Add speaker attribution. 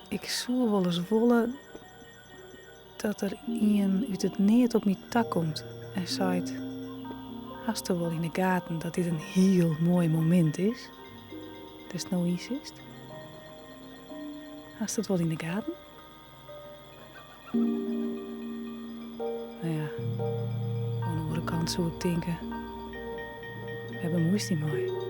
Speaker 1: Ik zou wel eens willen dat er iemand uit het neert op mijn tak komt en zei: hast du wel in de gaten dat dit een heel mooi moment is? Dus nou iets is. Hast du het wel in de gaten? Nou ja, aan de andere kant zou ik denken, we hebben moeite niet mooi.